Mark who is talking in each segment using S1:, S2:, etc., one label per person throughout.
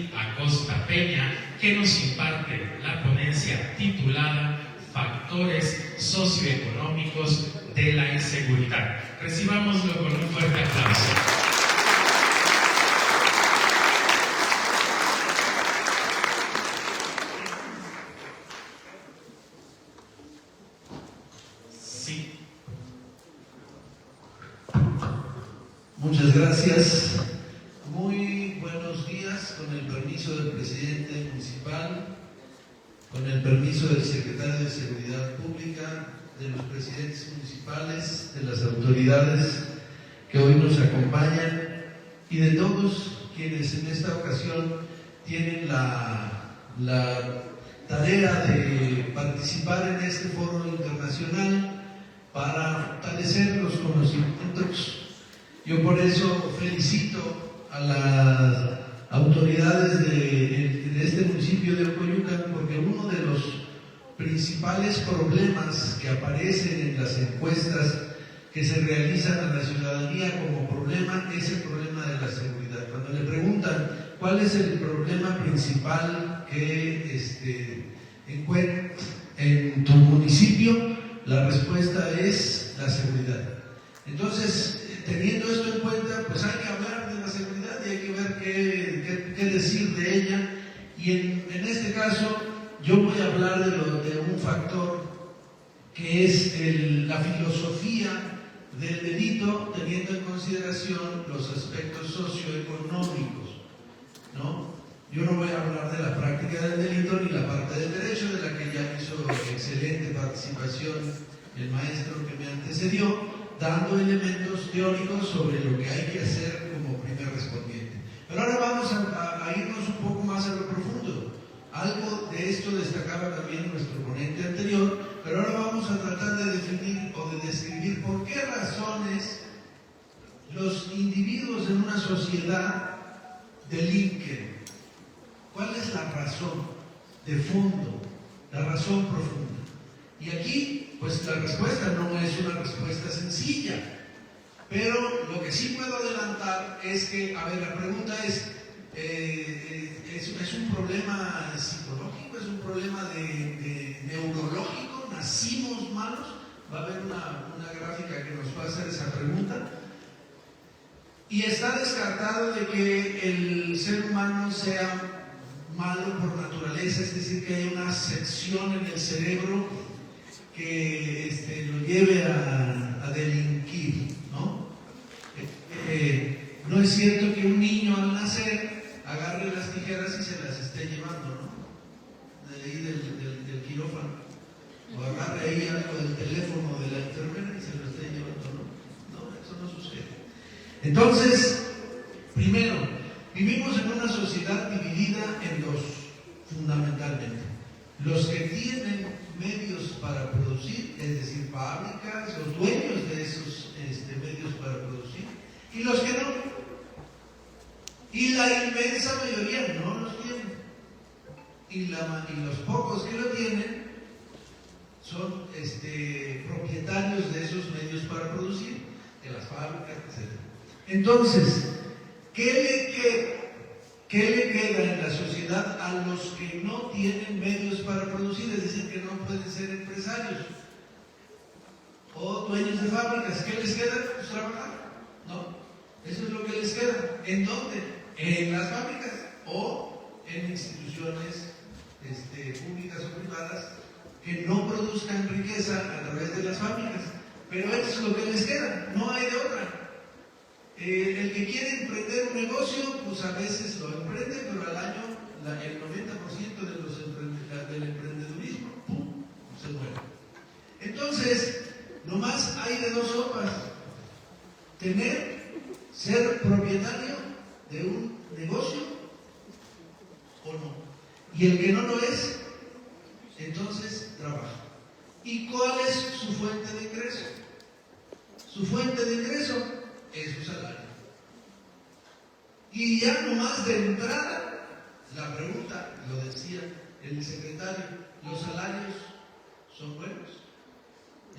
S1: David Acosta Peña, que nos imparte la ponencia titulada Factores socioeconómicos de la inseguridad. Recibámoslo con un fuerte aplauso.
S2: Muchas gracias. Muy buenos días, con el permiso del presidente municipal, con el permiso del secretario de Seguridad Pública, de los presidentes municipales, de las autoridades que hoy nos acompañan y de todos quienes en esta ocasión tienen la tarea de participar en este foro internacional para fortalecer los conocimientos. Yo por eso felicito a las autoridades de este municipio de Ocoyucan, porque uno de los principales problemas que aparecen en las encuestas que se realizan a la ciudadanía como problema es el problema de la seguridad. Cuando le preguntan cuál es el problema principal que encuentras en tu municipio, la respuesta es la seguridad. Entonces, teniendo esto en cuenta, pues hay que hablar de la seguridad y hay que ver qué decir de ella. Y en este caso, yo voy a hablar de un factor que es la filosofía del delito, teniendo en consideración los aspectos socioeconómicos, ¿no? Yo no voy a hablar de la práctica del delito ni la parte del derecho, de la que ya hizo excelente participación el maestro que me antecedió, dando elementos teóricos sobre lo que hay que hacer como primer respondiente. Pero ahora vamos a irnos un poco más a lo profundo. Algo de esto destacaba también nuestro ponente anterior, pero ahora vamos a tratar de definir o de describir por qué razones los individuos en una sociedad delinquen. ¿Cuál es la razón de fondo, la razón profunda? Y aquí, pues la respuesta no es una respuesta sencilla, pero lo que sí puedo adelantar es que, a ver, la pregunta es un problema psicológico, es un problema neurológico, nacimos malos. Va a haber una gráfica que nos va a hacer esa pregunta. Y está descartado de que el ser humano sea malo por naturaleza, es decir, que hay una sección en el cerebro que lo lleve a delinquir, ¿no? No es cierto que un niño al nacer agarre las tijeras y se las esté llevando, ¿no? De ahí del quirófano, o agarre ahí algo del teléfono de la enfermera y se lo esté llevando, ¿no? No, eso no sucede. Entonces, primero, vivimos en una sociedad dividida en dos, fundamentalmente. Los que tienen medios para producir, es decir, fábricas, los dueños de esos medios para producir, y los que no. Y la inmensa mayoría no los tienen. Y los pocos que lo tienen son propietarios de esos medios para producir, de las fábricas, etc. Entonces, ¿qué le queda en la sociedad a los que no tienen medios para producir? Es decir, que no pueden ser empresarios o dueños de fábricas. ¿Qué les queda? Pues trabajar, ¿no? Eso es lo que les queda. ¿En dónde? En las fábricas o en instituciones públicas o privadas que no produzcan riqueza a través de las fábricas. Pero eso es lo que les queda, no hay de otra. El que quiere emprender un negocio, pues a veces lo emprende, pero al año el 90% del emprendedurismo, ¡pum!, se muere. Entonces, nomás hay de dos sopas: ser propietario de un negocio o no. Y el que no lo es, entonces trabaja. ¿Y cuál es su fuente de ingreso? Su fuente de ingreso es su salario. Y ya nomás de entrada, la pregunta, lo decía el secretario, ¿los salarios son buenos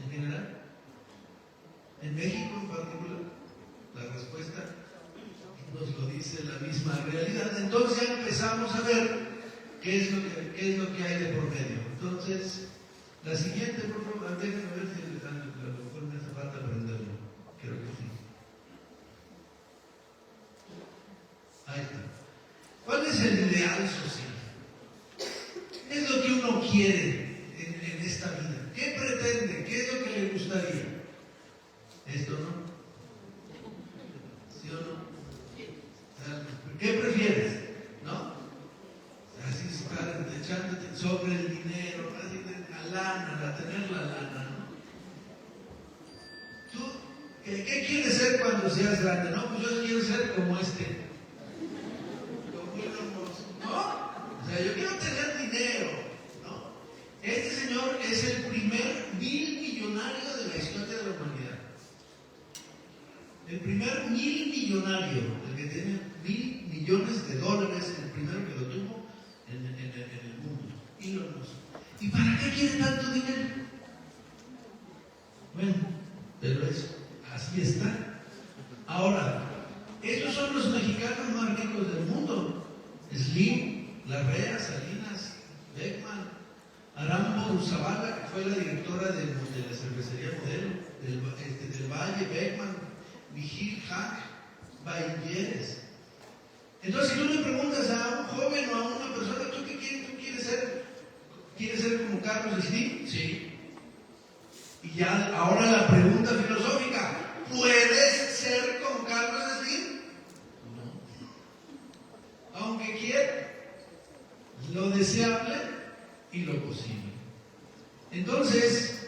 S2: en general? En México en particular, la respuesta nos lo dice la misma realidad. Entonces ya empezamos a ver qué es lo que hay de por medio. Entonces, la siguiente, por favor, déjenme ver si a lo mejor me hace falta aprenderlo. Creo que sí. Ahí está. ¿Cuál es el ideal social? ¿Qué es lo que uno quiere en esta vida? ¿Qué pretende? ¿Qué es lo que le gustaría? ¿Esto no? ¿Sí o no? ¿Qué prefieres? ¿No? Así estar echándote sobre el dinero, así la lana, a tener la lana, ¿no? ¿Tú qué quieres ser cuando seas grande? No, pues yo quiero ser como este. Como Elon Musk, ¿no? O sea, yo quiero tener dinero, ¿no? Este señor es el primer 1000 millonario de la historia de la humanidad. El primer 1000 millonario, el que tiene 1000 millones de dólares, el primero que lo tuvo en el mundo. Elon Musk. ¿Y para qué quiere tanto dinero? Bueno, pero así está. Ahora, estos son los mexicanos más ricos del mundo. Slim, Larrea, Salinas, Beckman, Arambo Zavala, que fue la directora de la cervecería Modelo, del Valle, Beckman, Vigil, Hack, Bailleres. Entonces, si tú le preguntas a un joven o a una persona, ¿tú qué quieres? ¿Tú quieres ser? ¿Quieres ser como Carlos Slim? Sí. Y ya, ahora la pregunta filosófica, ¿puedes ser como Carlos Slim? No. Aunque quiera, lo deseable y lo posible. Entonces,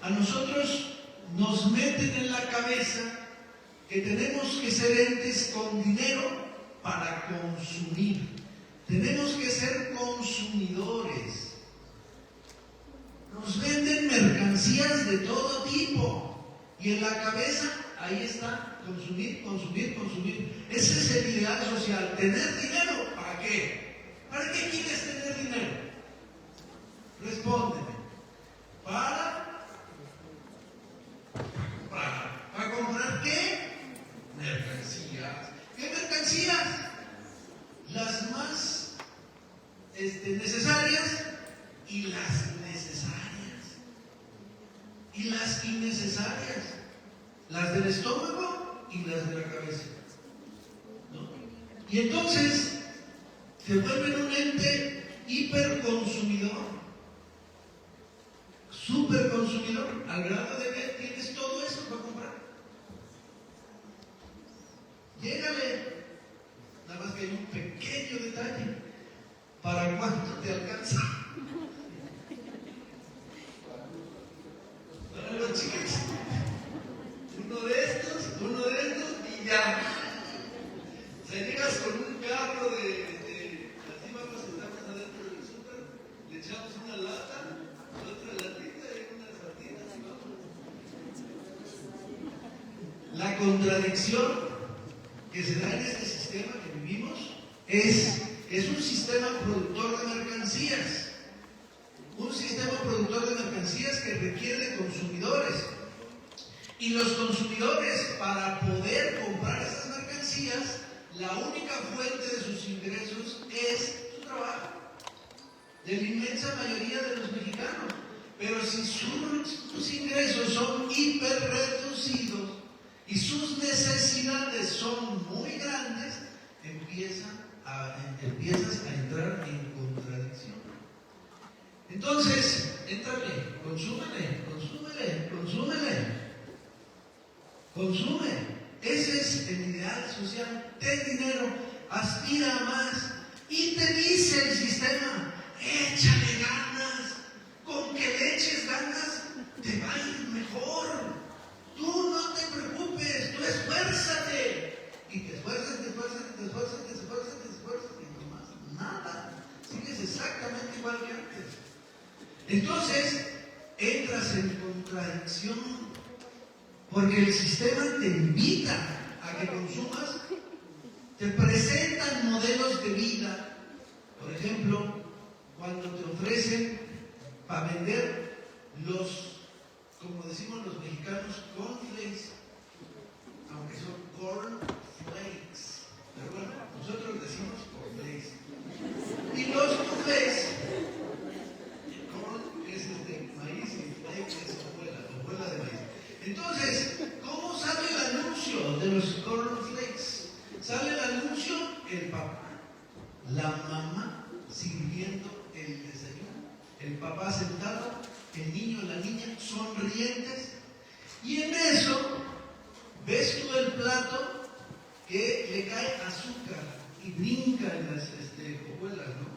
S2: a nosotros nos meten en la cabeza que tenemos que ser entes con dinero para consumir. Tenemos que ser consumidores. Nos venden mercancías de todo tipo y en la cabeza ahí está, consumir, consumir, consumir. Ese es el ideal social. ¿Tener dinero? ¿Para qué? ¿Para qué quieres tener dinero? Respóndeme. ¿Para comprar qué? Mercancías. ¿Qué mercancías? Las más necesarias y las necesarias. Y las innecesarias. Las del estómago y las de la cabeza. ¿No? Y entonces se vuelven un ente hiperconsumidor, superconsumidor, al grado de que tienes todo eso para comprar. Llégale. Nada más que hay un pequeño detalle. ¿Para cuánto te alcanza? Para los chicos. Uno de estos y ya. O sea, llegas con un carro así vamos, estamos adentro del súper, le echamos una lata, otra latita y unas sardinas y vamos. La contradicción que se da en este sistema que vivimos es un sistema productor de mercancías. Un sistema productor de mercancías que requiere de consumidores. Y los consumidores, para poder comprar esas mercancías, la única fuente de sus ingresos es su trabajo. De la inmensa mayoría de los mexicanos. Pero si sus ingresos son hiper reducidos y sus necesidades son muy grandes, empiezas a entrar en contradicción. Entonces, éntrale, consume. Ese es el ideal social. Ten dinero, aspira a más. Y te dice el sistema, échale ganas. Con que le eches ganas, te va a ir mejor. Tú no te preocupes, tú esfuérzate. Y te esfuerzas, y no más nada. Sigues exactamente igual que antes. Entonces, entras en contradicción, porque el sistema te invita a que consumas, te presentan modelos de vida. Por ejemplo, cuando te ofrecen para vender como decimos los mexicanos, cornflakes, aunque son cornflakes, Pero bueno, nosotros decimos cornflakes. Y los cornflakes, corn es maíz y flake es hojuela de maíz. Entonces, ¿cómo sale el anuncio de los cornflakes? Sale el anuncio, el papá, la mamá sirviendo el desayuno, el papá sentado, el niño y la niña sonrientes, y en eso ves tú el plato que le cae azúcar y brinca en las hojuelas, ¿no?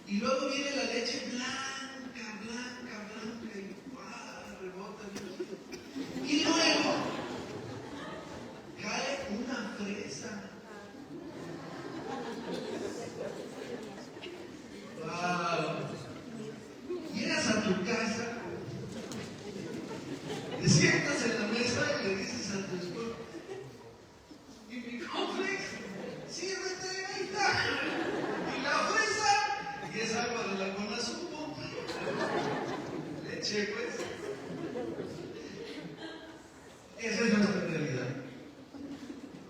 S2: Y luego viene la leche blanca, blanca, blanca, y ¡guau! Rebota. Y luego cae una fresa. ¡Wow! Llegas a tu casa, te sientas en la mesa y le dices a tu esposo, ¿y mi cornflakes? ¡Sírvete, ahí está! Y la fresa, que es agua de la Conasupo, leche, pues. Esa es nuestra realidad.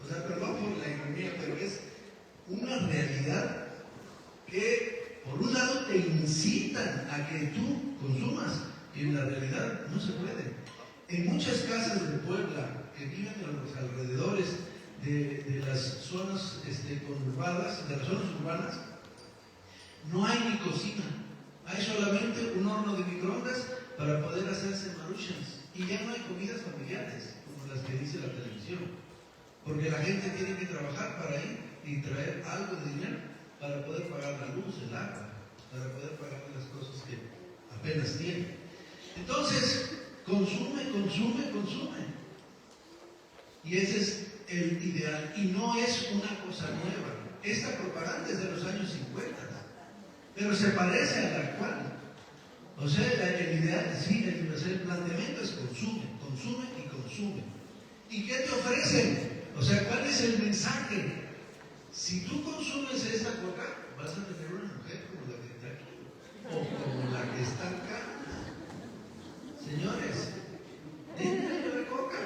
S2: O sea, perdón por la ironía, pero es una realidad que, por un lado, te incitan a que tú consumas, y en la realidad no se puede. En muchas casas de Puebla que viven en los alrededores de las zonas conurbadas, de las zonas urbanas, no hay ni cocina. Hay solamente un horno de microondas para poder hacerse maruchans. Y ya no hay comidas familiares, como las que dice la televisión. Porque la gente tiene que trabajar para ir y traer algo de dinero para poder pagar la luz, el agua, para poder pagar las cosas que apenas tiene. Entonces, consume, consume, consume. Y ese es el ideal. Y no es una cosa nueva. Esta propaganda es de los años 50, pero se parece a la actual. O sea, el ideal, sí, el planteamiento es consume, consume y consume. ¿Y qué te ofrecen? O sea, ¿cuál es el mensaje? Si tú consumes esta coca, vas a tener una mujer como la que está aquí, o como la que está acá. Señores, denle la coca.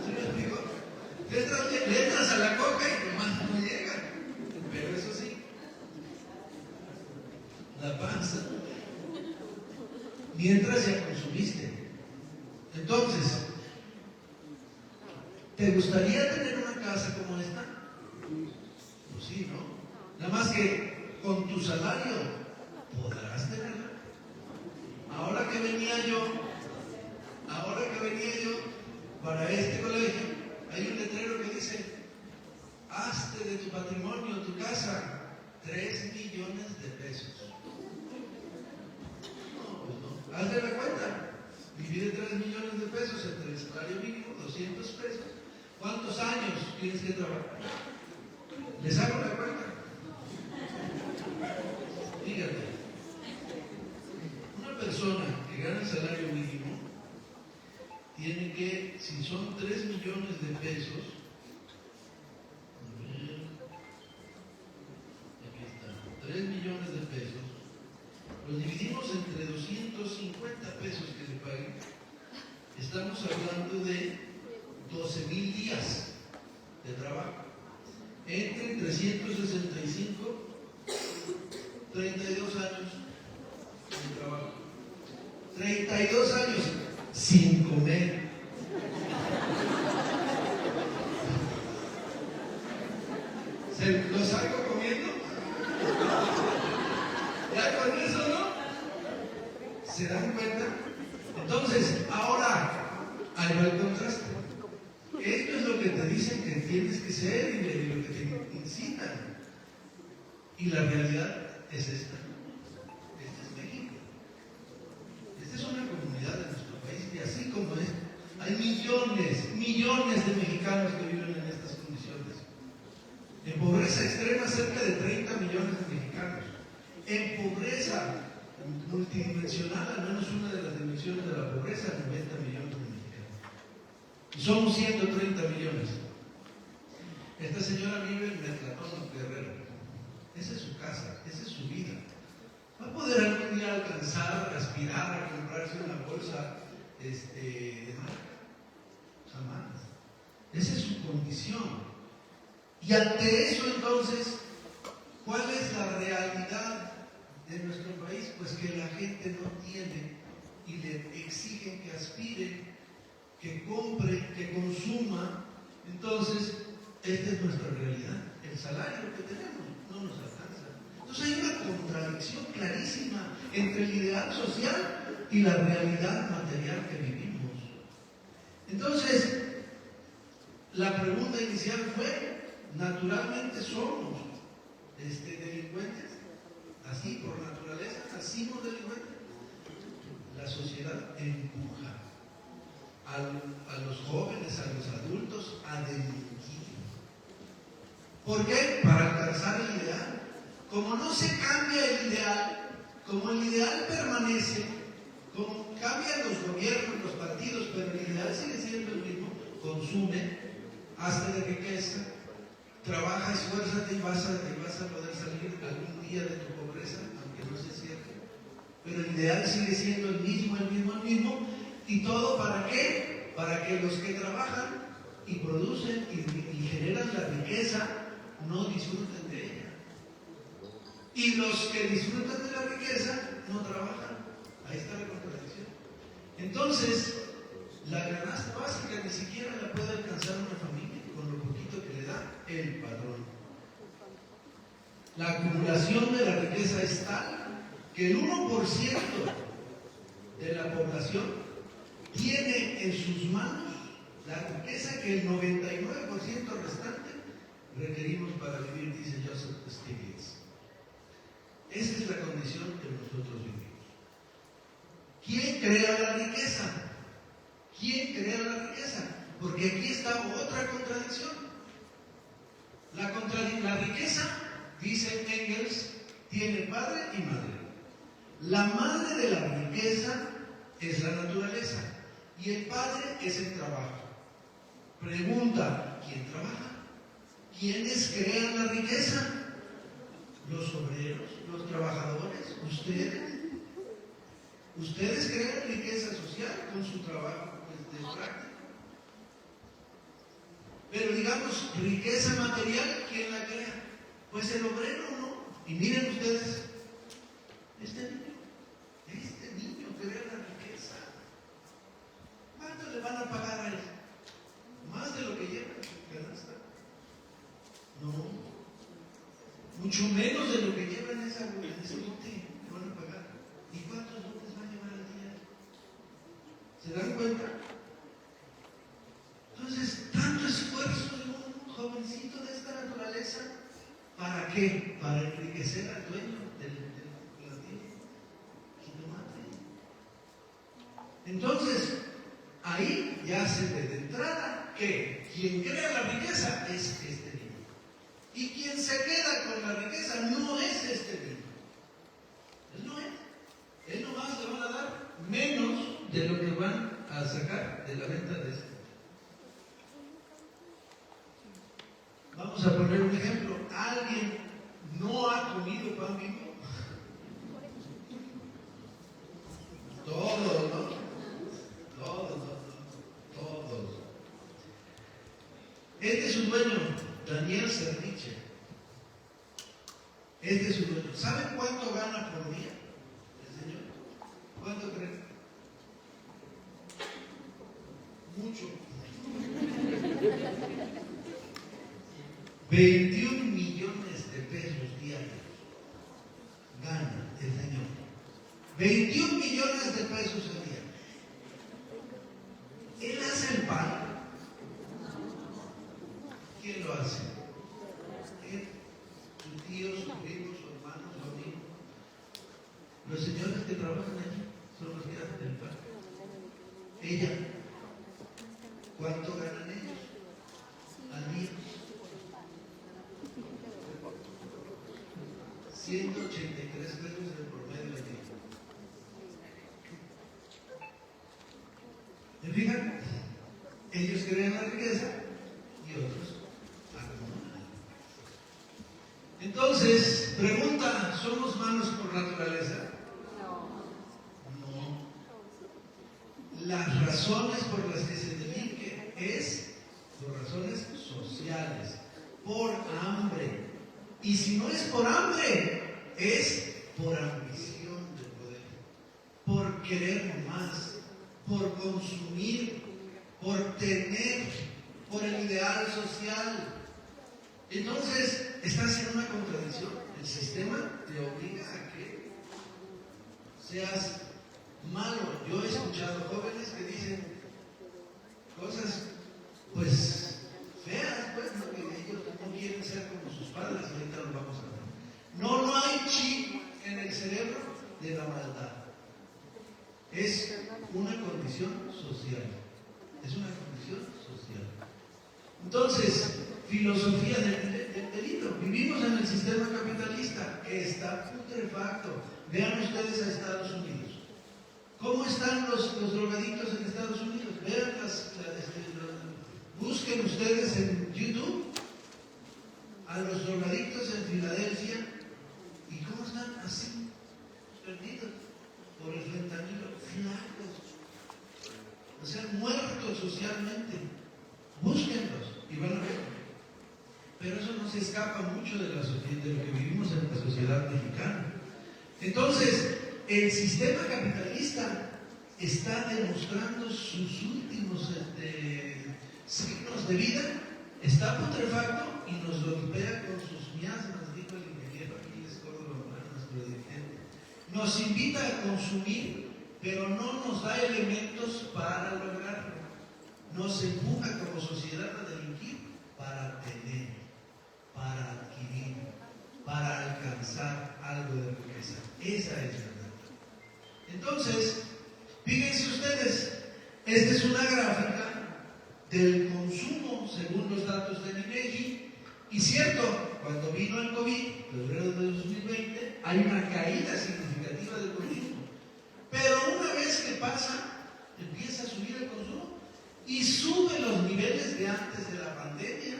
S2: ¿Se me explicó? Le entras a la coca y nomás no llega. Pero eso sí, la panza. Mientras ya consumiste. Entonces, ¿te gustaría tener una casa como esta? Pues sí, ¿no? Nada más que con tu salario podrás tenerla. Ahora que venía yo para este colegio, hay un letrero que dice, hazte de tu patrimonio, tu casa, 3 millones de pesos. No, pues no. Hazte la cuenta. Divide 3 millones de pesos entre el salario mínimo, 200 pesos. ¿Cuántos años tienes que trabajar? ¿Les hago la cuenta? Fíjate, una persona que gana el salario mínimo tiene que, si son 3 millones de pesos, aquí está, 3 millones de pesos, los dividimos entre 250 pesos que le paguen, estamos hablando de 12,000 días de trabajo. Entre 365, 32 años de trabajo. 32 años sin comer. ¿Se lo saco comiendo? ¿Ya con eso no? ¿Se dan cuenta? Entonces, ahora, ahí va el contraste. Esto es lo que te dicen que tienes que ser y lo que te incitan. Y la realidad es esta. Este es México. Esta es una comunidad de nuestro país y así como es, hay millones de mexicanos que viven en estas condiciones. En pobreza extrema, cerca de 30 millones de mexicanos. En pobreza multidimensional, al menos una de las dimensiones de la pobreza, 90 millones de mexicanos. Y somos 130 millones. Esta señora vive en Metlatón, Guerrero. Esa es su casa, esa es su vida. ¿Va a poder algún día alcanzar, aspirar a comprarse una bolsa de marca? Jamás. Esa es su condición. Y ante eso, entonces, ¿cuál es la realidad de nuestro país? Pues que la gente no tiene y le exigen que aspire, que compre, que consuma. Entonces, esta es nuestra realidad. El salario que tenemos no nos alcanza. Entonces hay una contradicción clarísima entre el ideal social y la realidad material que vivimos. Entonces, la pregunta inicial fue, naturalmente somos delincuentes, así por naturaleza nacimos delincuentes. La sociedad empuja a los jóvenes, a los adultos a delinquir. ¿Por qué? Para alcanzar el ideal. Como no se cambia el ideal, como el ideal permanece, como cambian los gobiernos, los partidos, pero el ideal sigue siendo el mismo, consume, hazte de riqueza, trabaja, esfuérzate y vas a poder salir algún día de tu pobreza, aunque no sea cierto. Pero el ideal sigue siendo el mismo. ¿Y todo para qué? Para que los que trabajan y producen y generan la riqueza no disfruten de ella. Y los que disfrutan de la riqueza no trabajan. Ahí está la contradicción. Entonces, la canasta básica ni siquiera la puede alcanzar una familia con lo poquito que le da el patrón. La acumulación de la riqueza es tal que el 1% de la población tiene en sus manos la riqueza que el 99% restante requerimos para vivir, dice Joseph Stiglitz. Esa es la condición que nosotros vivimos. ¿Quién crea la riqueza? ¿Quién crea la riqueza? Porque aquí está otra contradicción. La riqueza, dice Engels, tiene padre y madre. La madre de la riqueza es la naturaleza y el padre es el trabajo. Pregunta, ¿quién trabaja? ¿Quiénes crean la riqueza? ¿Los obreros? ¿Los trabajadores? ¿Ustedes? ¿Ustedes crean riqueza social con su trabajo de práctica? Pero digamos, riqueza material, ¿quién la crea? Pues el obrero, ¿no? Y miren ustedes, este niño crea la riqueza. ¿Cuánto le van a pagar a él? ¿Más de lo que lleva en su canasta? No. Mucho menos de lo que lleva en ese lote le van a pagar. ¿Y cuántos lotes va a llevar al día? ¿Se dan cuenta? Entonces, tanto esfuerzo de un jovencito de esta naturaleza, ¿para qué? Para enriquecer al dueño del jitomate. Entonces, ahí ya se ve de entrada que quien crea la riqueza es este niño. Y quien se queda con la riqueza no es este niño. Él no es. Él nomás le van a dar menos de lo que van a sacar de la venta de este. Vamos a poner un ejemplo. ¿Alguien no ha comido pan vivo? Todos, ¿no? Todos. Este es su dueño, Daniel Cerniche. Este es su dueño. ¿Saben cuánto gana por día el señor? ¿Cuánto creen? Mucho. 21 millones de pesos diarios gana el señor. 21 millones de pesos al día. Él hace el pan. ¿Quién lo hace? Él, sus tíos, sus primos, sus hermanos, sus amigos. Los señores que trabajan allí son los que hacen el pan. Ella. ¿Cuánto ganan ellos al día? 183 pesos en promedio al día. ¿Me fijan? Ellos crean la riqueza y otros acumulan. Entonces, pregunta, ¿somos malos por naturaleza? No. Las razones por las que se delinque es por razones sociales. por hambre. Y si no es por hambre, es por ambición de poder, por querer más, por consumir, por tener, por el ideal social. Entonces, estás en una contradicción. El sistema te obliga a que seas malo. Yo he escuchado jóvenes que dicen cosas, pues, feas, pues, ¿no? Que ellos no quieren ser como sus padres, y ahorita lo vamos a ver. No hay chip en el cerebro de la maldad. Es una condición social. Es una condición social. Entonces, filosofía del delito. Vivimos en el sistema capitalista, que está putrefacto. Vean ustedes a Estados Unidos. ¿Cómo están los drogadictos en Estados Unidos? Vean busquen ustedes en YouTube a los drogadictos en Filadelfia y cómo están así, perdidos por el fentanilo, flacos, o sea, muertos socialmente. Búsquenlos y van a ver. Pero eso no se escapa mucho de lo que vivimos en la sociedad mexicana. Entonces, el sistema capitalista está demostrando sus últimos signos de vida, está putrefacto y nos golpea con sus miasmas, dijo el ingeniero Aquiles Córdoba, nuestro dirigente. Nos invita a consumir, pero no nos da elementos para lograrlo. Nos empuja como sociedad a delinquir para tener, para adquirir, para alcanzar algo de riqueza. Esa es la verdad. Entonces, fíjense ustedes, esta es una gráfica del consumo según los datos del INEGI. Y cierto, cuando vino el COVID, febrero de 2020, hay una caída significativa del consumo. Pero una vez que pasa, empieza a subir el consumo y sube los niveles de antes de la pandemia,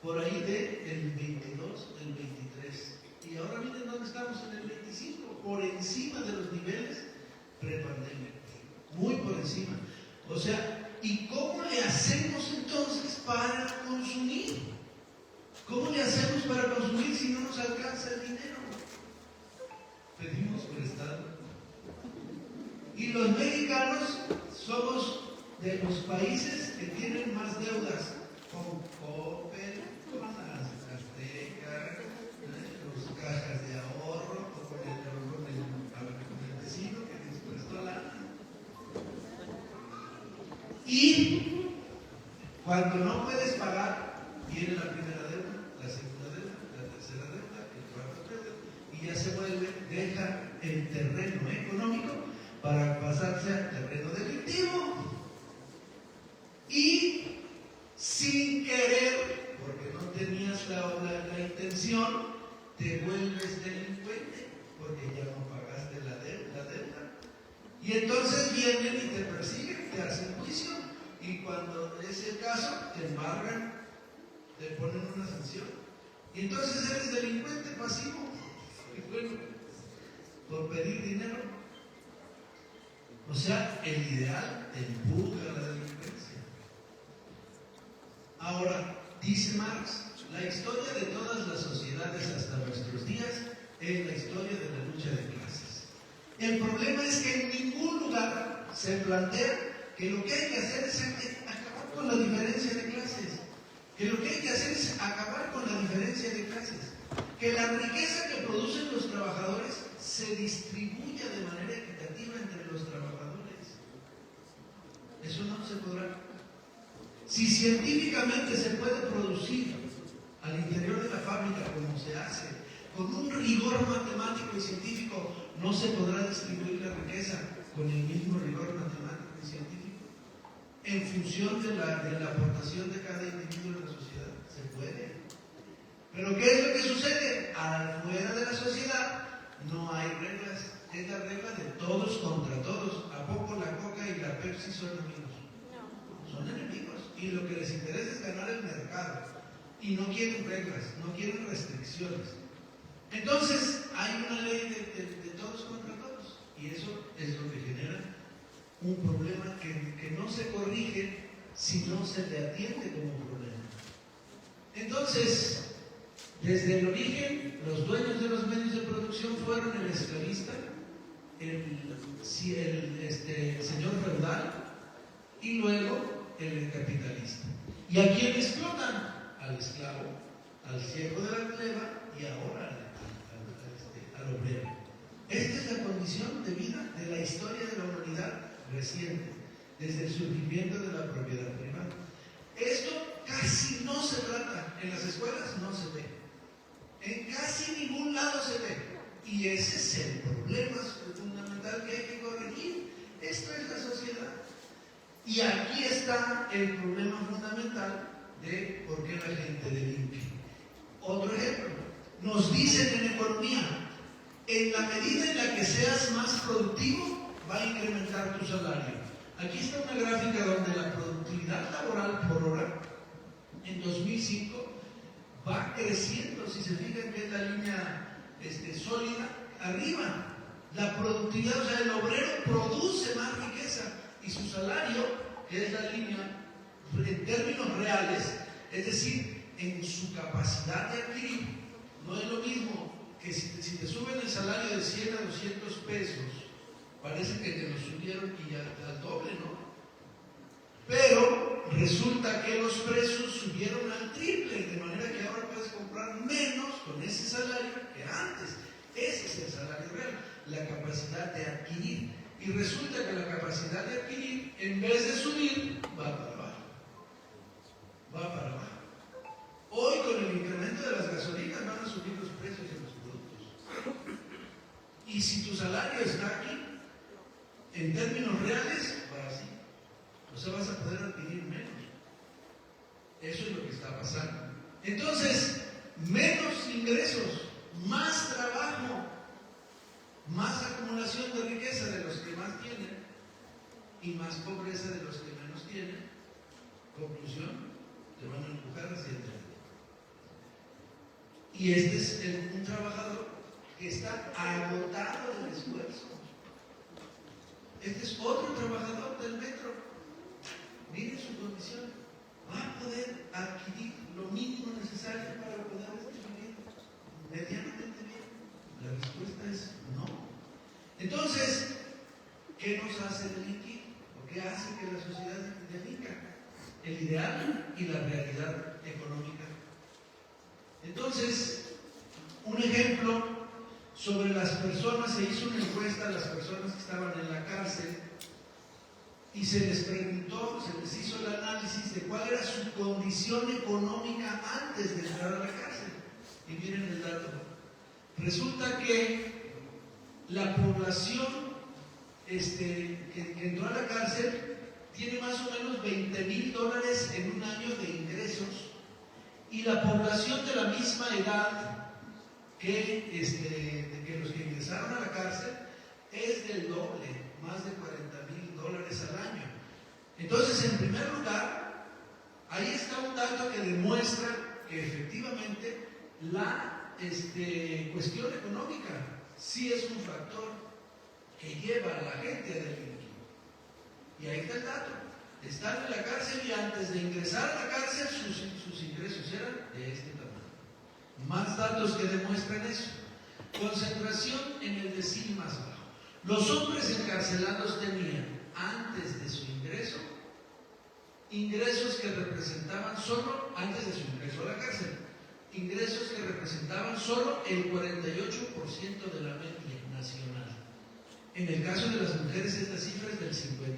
S2: por ahí del 22, del 23. Y ahora miren dónde estamos en el 25, por encima de los niveles prepandemia, muy por encima. O sea, ¿y cómo le hacemos entonces para consumir? ¿Cómo le hacemos para consumir si no nos alcanza el dinero? Pedimos prestado. Y los mexicanos somos de los países que tienen más deudas con Coppel, con las Aztecas, los cajas de ahorro, con el vecino que nos prestó lana. Y cuando no puedes pagar, viene la primera deuda, la segunda deuda, la tercera deuda, el cuarto deuda, y ya se vuelve, deja el terreno económico para pasarse al terreno delictivo. Y sin querer, porque no tenías la intención, te vuelves delincuente, porque ya no pagaste la deuda. Y entonces vienen y te persiguen, te hacen juicio, y cuando es el caso, te embargan, te ponen una sanción. Y entonces eres delincuente pasivo, y bueno, por pedir dinero. O sea, el ideal te empuja a la delincuencia. Ahora, dice Marx, la historia de todas las sociedades hasta nuestros días es la historia de la lucha de clases. El problema es que en ningún lugar se plantea que lo que hay que hacer es acabar con la diferencia de clases. Que lo que hay que hacer es acabar con la diferencia de clases. Que la riqueza que producen los trabajadores se distribuya de manera equitativa entre los trabajadores. Eso no se podrá. Si científicamente se puede producir al interior de la fábrica como se hace, con un rigor matemático y científico, no se podrá distribuir la riqueza con el mismo rigor matemático y científico. En función de la aportación de cada individuo en la sociedad, se puede. Pero ¿qué es lo que sucede? Afuera de la sociedad no hay reglas. Es la regla de todos contra todos. ¿A poco la Coca y la Pepsi son amigos? No. Son enemigos. Y lo que les interesa es ganar el mercado. Y no quieren reglas, no quieren restricciones. Entonces, hay una ley de todos contra todos. Y eso es lo que genera un problema que no se corrige si no se le atiende como problema. Entonces, desde el origen, los dueños de los medios de producción fueron el esclavista, el señor feudal y luego el capitalista. ¿Y a quién explotan? Al esclavo, al siervo de la gleba y ahora al obrero. Esta es la condición de vida de la historia de la humanidad reciente, desde el surgimiento de la propiedad privada. Esto casi no se trata, en las escuelas no se ve, en casi ningún lado se ve, y ese es el problema fundamental que hay que corregir. Esto es la sociedad, y aquí está el problema fundamental de por qué la gente delinque. Otro ejemplo, nos dicen en economía, en la medida en la que seas más productivo, va a incrementar tu salario. Aquí está una gráfica donde la productividad laboral por hora en 2005 va creciendo. Si se fijan que es la línea sólida, arriba. La productividad, o sea, el obrero produce más riqueza y su salario, que es la línea en términos reales, es decir, en su capacidad de adquirir, no es lo mismo que si te suben el salario de 100 a 200 pesos, parece que te lo subieron y ya al doble, ¿no? Pero resulta que los precios subieron al triple, de manera que ahora puedes comprar menos con ese salario que antes. Ese es el salario real, la capacidad de adquirir. Y resulta que la capacidad de adquirir, en vez de subir, va para abajo. Va para abajo. Hoy, con el incremento de las gasolinas, van a subir los precios de los productos. Y si tu salario está aquí, en términos reales, va así. O sea, vas a poder adquirir menos. Eso es lo que está pasando. Entonces, menos ingresos, más trabajo, más acumulación de riqueza de los que más tienen y más pobreza de los que menos tienen. Conclusión, te van a empujar hacia el techo. Y este es un trabajador que está agotado del esfuerzo. Este es otro trabajador del metro. Miren su condición. ¿Va a poder adquirir lo mínimo necesario para poder vivir medianamente bien? La respuesta es no. Entonces, ¿qué nos hace delinquir? ¿O qué hace que la sociedad delinca? El ideal y la realidad económica. Entonces, un ejemplo sobre las personas, se hizo una encuesta a las personas que estaban en la cárcel y se les preguntó, se les hizo el análisis de cuál era su condición económica antes de entrar a la cárcel. Y miren el dato. Resulta que la población que entró a la cárcel tiene más o menos $20,000 en un año de ingresos, y la población de la misma edad que los que ingresaron a la cárcel es del doble, más de $40,000 al año. Entonces, en primer lugar, ahí está un dato que demuestra que efectivamente la cuestión económica sí es un factor que lleva a la gente a delinquir. Y ahí está el dato. Están en la cárcel y antes de ingresar a la cárcel sus ingresos eran de este tamaño. Más datos que demuestran eso. Concentración en el decil más bajo. Los hombres encarcelados tenían, antes de su ingreso, ingresos que representaban solo, antes de su ingreso a la cárcel, ingresos que representaban solo el 48% de la media nacional. En el caso de las mujeres, esta cifra es del 58%,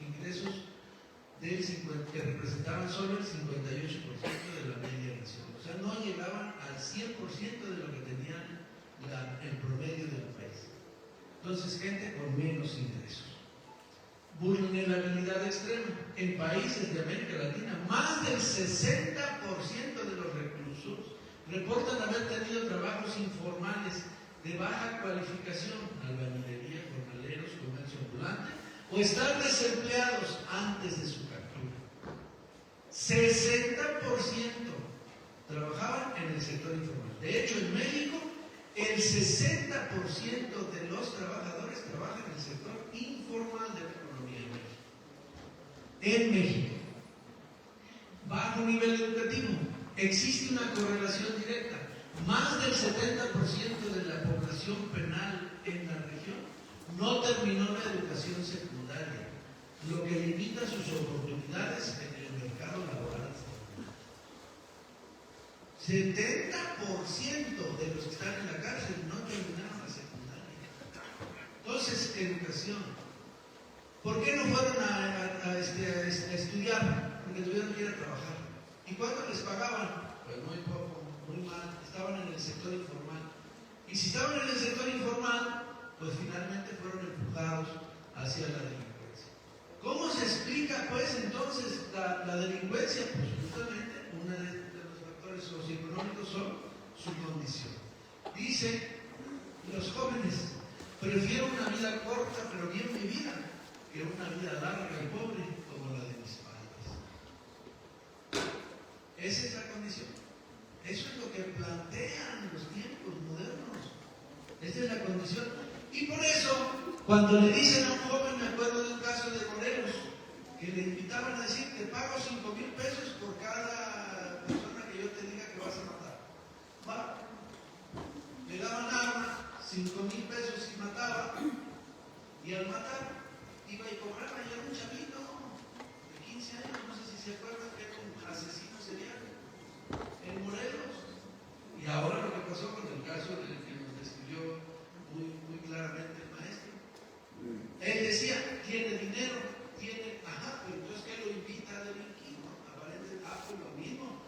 S2: ingresos que representaban solo el 58% de la media nacional. O sea, no llegaban al 100% de lo que tenían el promedio del país. Entonces, gente con menos ingresos. Vulnerabilidad extrema. En países de América Latina, más del 60% de los reclusos reportan haber tenido trabajos informales de baja cualificación, albañilería, jornaleros, comercio ambulante, o estar desempleados antes de su captura. 60% trabajaban en el sector informal. De hecho, en México, el 60% de los trabajadores trabajan en el sector informal de la economía en México. Bajo nivel educativo. existe una correlación directa. Más del 70% de la población penal en la región no terminó la educación secundaria, lo que limita sus oportunidades en el mercado laboral. 70% de los que están en la cárcel no terminaron la secundaria. Entonces, educación. ¿Por qué no fueron a estudiar? Porque tuvieron que ir a trabajar. ¿Y cuánto les pagaban? Pues muy poco, muy mal. Estaban en el sector informal. Y si estaban en el sector informal, pues finalmente fueron empujados hacia la delincuencia. ¿Cómo se explica, pues, entonces la delincuencia? Pues justamente uno de los factores socioeconómicos son su condición. Dice, los jóvenes, prefiero una vida corta pero bien vivida que una vida larga y pobre como la de mis padres. Esa es la condición. Eso es lo que plantean los tiempos modernos. Esta es la condición. Y por eso, cuando le dicen a un joven, me acuerdo de un caso de Morelos, que le invitaban a decir, te pago 5,000 pesos por cada persona que yo te diga que vas a matar. Va. Le daban arma, 5,000 pesos y mataba, y al matar iba y cobraba, y era un chavito de 15 años, no sé si se acuerdan, que era un asesino serial en Morelos. Y ahora lo que pasó con el caso del que nos describió muy claramente el maestro. Él decía, tiene dinero, pero entonces ¿qué lo invita a delinquir? ¿No? Aparentemente, pues lo mismo.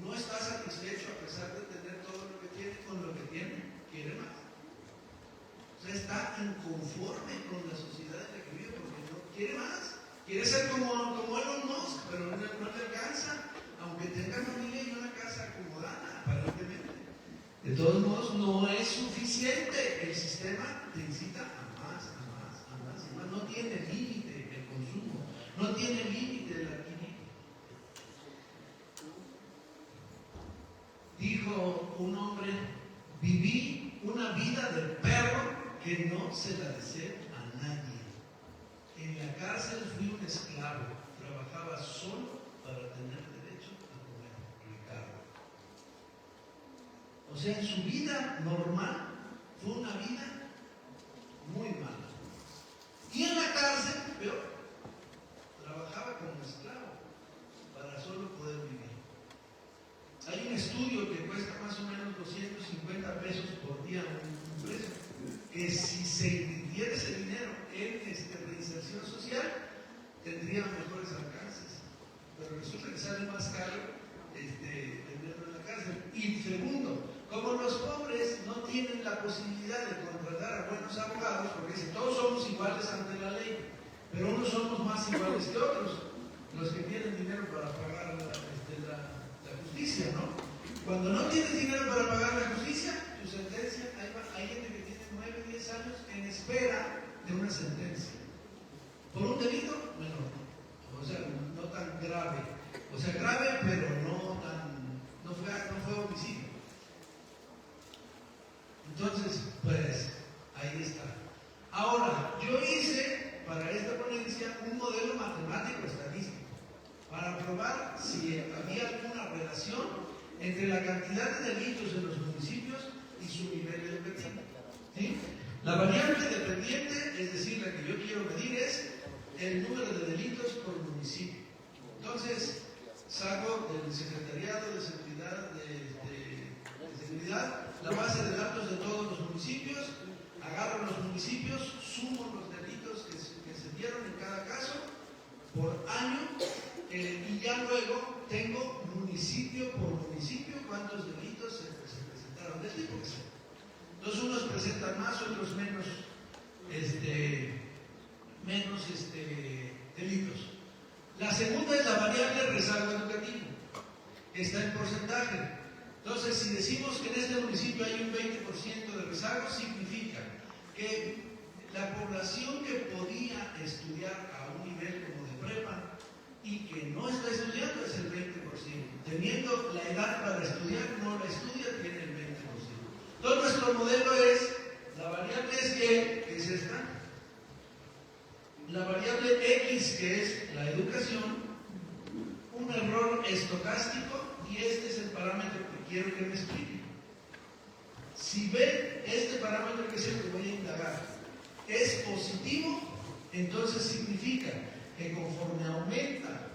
S2: No está satisfecho a pesar de tener todo lo que tiene, con lo que tiene, quiere más. O sea, está inconforme con la sociedad en la que vive porque no quiere más. Quiere ser como Elon Musk, pero no le alcanza, aunque tenga familia y una casa acomodada, aparentemente. De todos modos, no es suficiente. El sistema te incita a más. No tiene límite el consumo, no tiene límite el adquirir. Dijo un hombre, viví una vida de perro que no se la deseo a nadie. En la cárcel fui un esclavo, trabajaba solo para tener derecho a comer, Ricardo. O sea, en su vida normal fue una vida muy mala. Y en la cárcel, peor, trabajaba como esclavo para solo poder vivir. Hay un estudio que cuesta más o menos 250 pesos por día un preso, que si se invirtiera ese dinero en reinserción social, tendría mejores alcances. Pero resulta que sale más caro tenerlo en la cárcel. Y segundo, como los pobres no tienen la posibilidad de contratar a buenos abogados, porque si todos somos iguales ante la ley, pero unos somos más iguales que otros, los que tienen dinero para pagar la justicia, ¿no? Cuando no tienes dinero para pagar la justicia, tu sentencia, hay gente que tiene 9, 10 años en espera de una sentencia. Por un delito menor, o sea, no tan grave. O sea, grave, pero no fue homicidio. Entonces, pues, ahí está. Ahora, yo hice para esta ponencia un modelo matemático estadístico para probar si había alguna relación entre la cantidad de delitos en los municipios y su nivel educativo. ¿Sí? La variable dependiente, es decir, la que yo quiero medir, es el número de delitos por municipio. Entonces, saco del Secretariado de Seguridad la base de datos de todos los municipios, agarro los municipios, sumo los delitos que se dieron en cada caso por año y ya luego tengo municipio por municipio cuántos delitos se presentaron, del tipo que sea. Entonces unos presentan más, otros menos delitos. La segunda es la variable rezago educativo, está en porcentaje. Entonces, si decimos que en este municipio hay un 20% de rezago, significa que la población que podía estudiar a un nivel como de prepa y que no está estudiando es el 20%. Teniendo la edad para estudiar, no la estudia, tiene el 20%. Entonces, nuestro modelo es, la variable es Y, que es esta, la variable X, que es la educación, un error estocástico, y este es el parámetro que quiero que me explique. Si ven este parámetro, que es el que voy a indagar, es positivo, entonces significa que conforme aumenta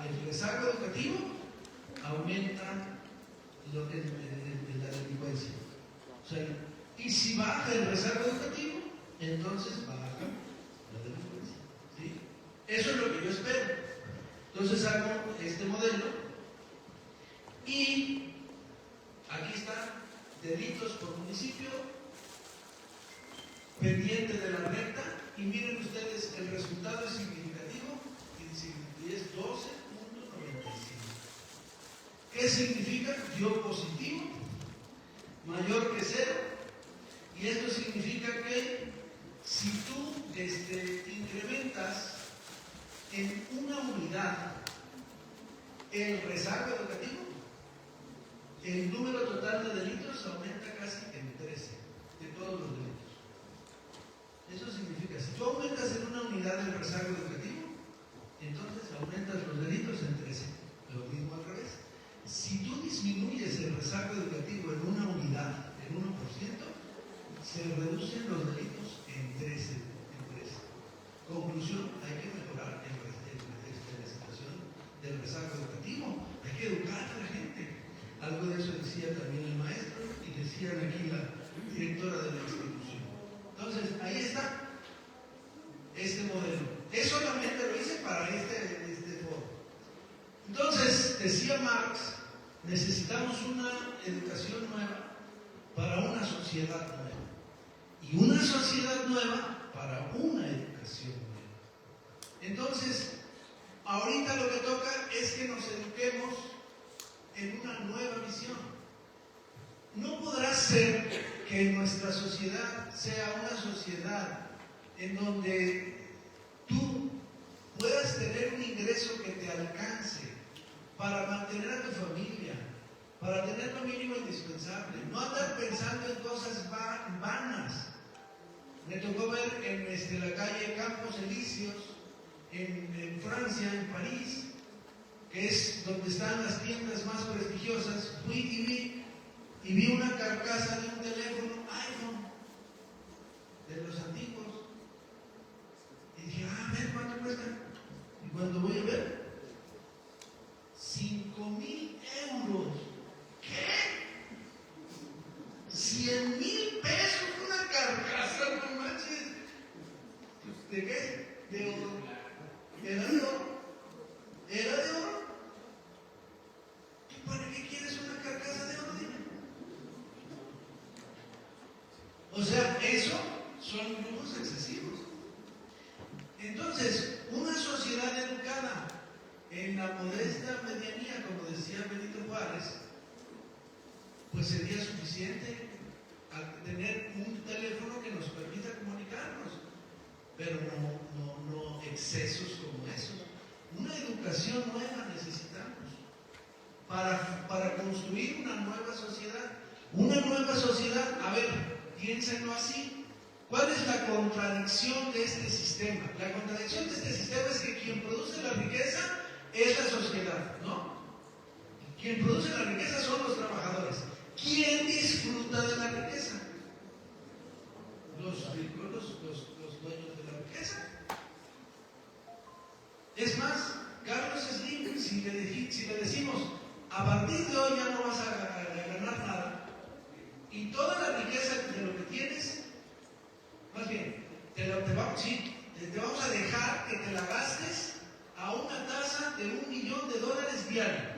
S2: el rezago educativo, aumenta la delincuencia. O sea, y si baja el rezago educativo, entonces baja la delincuencia. ¿Sí? Eso es lo que yo espero. Entonces hago este modelo y aquí está: delitos por municipio, pendiente de la renta, y miren ustedes, el resultado es significativo y es 12.95. ¿Qué significa? Dio positivo, mayor que 0, y esto significa que si tú incrementas en una unidad el rezago educativo, el número total de delitos aumenta casi en 13 de todos los delitos. Eso significa, si tú aumentas en una unidad el rezago educativo, entonces aumentas los delitos en 13. Lo mismo al revés. Si tú disminuyes el rezago educativo en una unidad, en 1%, se reducen los delitos en 13. Conclusión: hay que mejorar la situación del rezago educativo. Hay que educar a la gente. Algo de eso decía también el maestro y decían aquí la directora de la institución. Entonces, ahí está este modelo. Es solamente lo hice para este foro. Entonces, decía Marx, necesitamos una educación nueva para una sociedad nueva. Y una sociedad nueva para una educación nueva. Entonces, ahorita lo que toca es que nos eduquemos en una nueva visión. No podrá ser que nuestra sociedad sea una sociedad en donde tú puedas tener un ingreso que te alcance para mantener a tu familia, para tener lo mínimo indispensable, no andar pensando en cosas vanas. Me tocó ver en la calle Campos Elíseos, en Francia, en París, que es donde están las tiendas más prestigiosas. Fui y vi una carcasa de un teléfono iPhone, de los antiguos, y dije, a ver cuánto cuesta. Y cuando voy a ver, 5,000 euros. ¿Qué? 100,000 pesos una carcasa, no manches. ¿De qué? De oro. ¿Era de oro? ¿Era de oro? ¿Tú para qué quieres una carcasa de oro? Dime. O sea, eso son lujos excesivos. Entonces, una sociedad educada en la modesta medianía, como decía Benito Juárez, pues sería suficiente al tener un teléfono que nos permita comunicarnos, pero no excesos como esos. Una educación nueva necesitamos para construir una nueva sociedad. Una nueva sociedad, a ver, piénsenlo así. ¿Cuál es la contradicción de este sistema? La contradicción de este sistema es que quien produce la riqueza es la sociedad, ¿no? Quien produce la riqueza son los trabajadores. ¿Quién disfruta de la riqueza? Los ricos, los dueños de la riqueza. Es más, Carlos Slim, si le decimos, a partir de hoy ya no vas a ganar nada, y toda la riqueza de lo que tienes, más bien, te vamos a dejar que te la gastes a una tasa de $1 millón diario.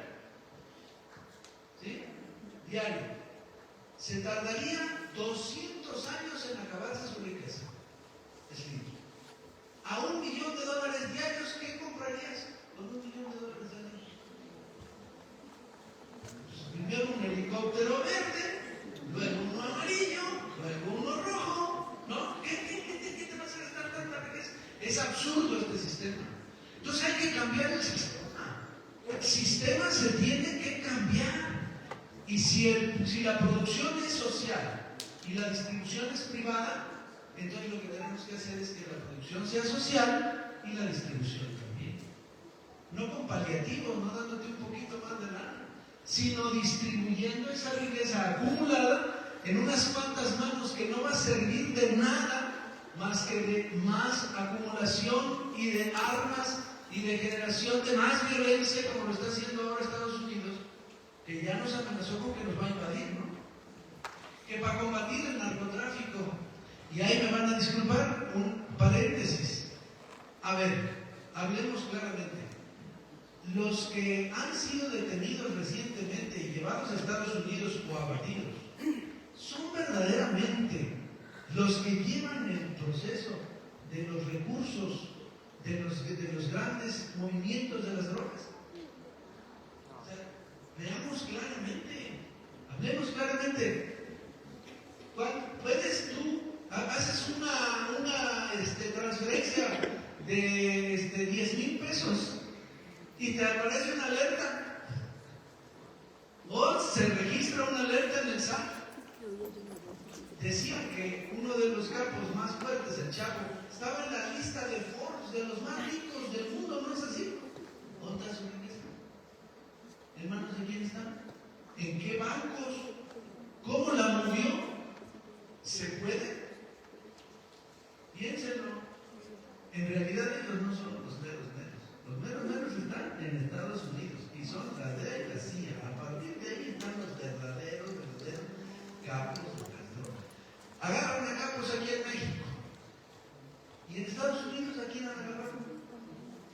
S2: ¿Sí? Diario. Se tardaría 200 años en acabarse su riqueza. Slim. A $1 millón diarios, ¿qué comprarías con $1 millón diarios? Pues primero un helicóptero verde, luego uno amarillo, luego uno rojo, ¿no? ¿Qué te vas a gastar tanta riqueza? Es absurdo este sistema. Entonces hay que cambiar el sistema. El sistema se tiene que cambiar. Y si la producción es social y la distribución es privada, entonces lo que tenemos que hacer es que la producción sea social y la distribución también. No con paliativos, no dándote un poquito más de lana. sino distribuyendo esa riqueza acumulada en unas cuantas manos que no va a servir de nada más que de más acumulación y de armas y de generación de más violencia, como lo está haciendo ahora Estados Unidos, que ya nos amenazó con que nos va a invadir, ¿no? Que para combatir el narcotráfico, y ahí me van a disculpar, un paréntesis. A ver, hablemos claramente. Los que han sido detenidos recientemente y llevados a Estados Unidos o abatidos, son verdaderamente los que llevan el proceso de los recursos, de los grandes movimientos de las drogas. O sea, veamos claramente, hablemos claramente. ¿Puedes tú, haces una transferencia de 10,000 pesos y te aparece una alerta? O se registra una alerta en el SAT. Decían que uno de los capos más fuertes, el Chapo, estaba en la lista de Forbes de los más ricos del mundo, ¿no es así? ¿Dónde está su riqueza? ¿En manos de quién está? ¿En qué bancos? ¿Cómo la movió? ¿Se puede? Piénsenlo. En realidad ellos no son los meros meros. Los meros meros están en Estados Unidos y son la DEA y la CIA. A partir de ahí están los verdaderos capos de las drogas. Agarran a capos aquí en México. Y en Estados Unidos aquí la agarraron.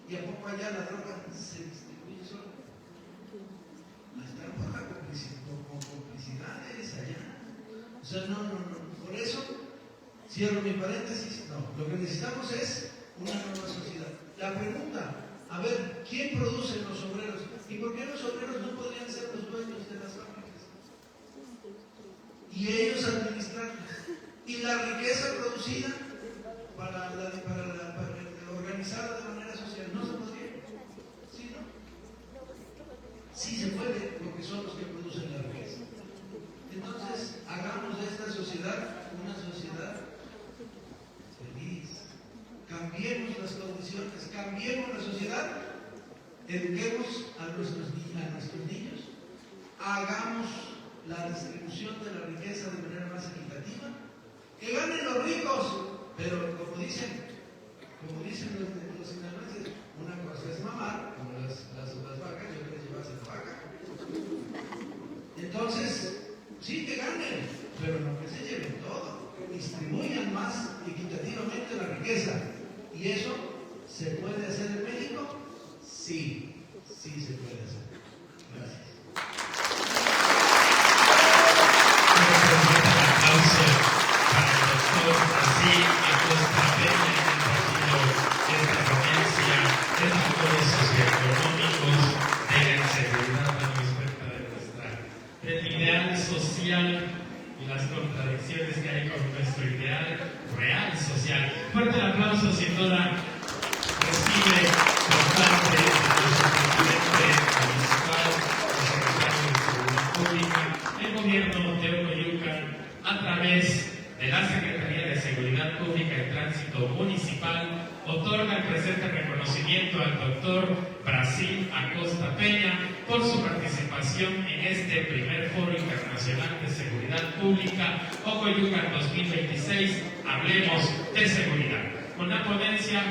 S2: Y a poco allá la droga se distribuye sola. Están por complicidades allá. O sea, no. Por eso, cierro mi paréntesis, no. Lo que necesitamos es una nueva sociedad. La pregunta, a ver, ¿quién produce los obreros? ¿Y por qué los obreros no podrían ser los dueños de las fábricas? Y ellos administrarlas. Y la riqueza producida para organizada de manera social, ¿no se podría? ¿Sí, no? Sí se puede, porque son los que producen la riqueza. Entonces, hagamos de esta sociedad una sociedad feliz. Cambiemos las condiciones, cambiemos la sociedad, eduquemos a nuestros niños, hagamos la distribución de la riqueza de manera más equitativa, que ganen los ricos, pero como dicen los sinaloenses, una cosa es mamar, como las vacas, y otra es llevarse la vaca. Entonces, sí que ganen, pero no que se lleven todo, que distribuyan más equitativamente la riqueza. ¿Y eso se puede hacer en México? Sí se puede hacer. Gracias.
S1: Un aplauso para el doctor Brasil Acosta Peña, que ha esta ponencia de factores socioeconómicos de la inseguridad al respecto del ideal social y las contradicciones que hay con nuestro ideal real social. Fuerte el aplauso, sin duda, recibe por parte de nuestro presidente municipal, el secretario de Seguridad Pública, el gobierno de Ocoyucan, a través de la Secretaría de Seguridad Pública y Tránsito Municipal, otorga el presente reconocimiento al doctor Brasil Acosta Peña por su participación en este primer Foro Internacional de Seguridad Pública Ocoyucan 2026. Hablemos de seguridad. Con la ponencia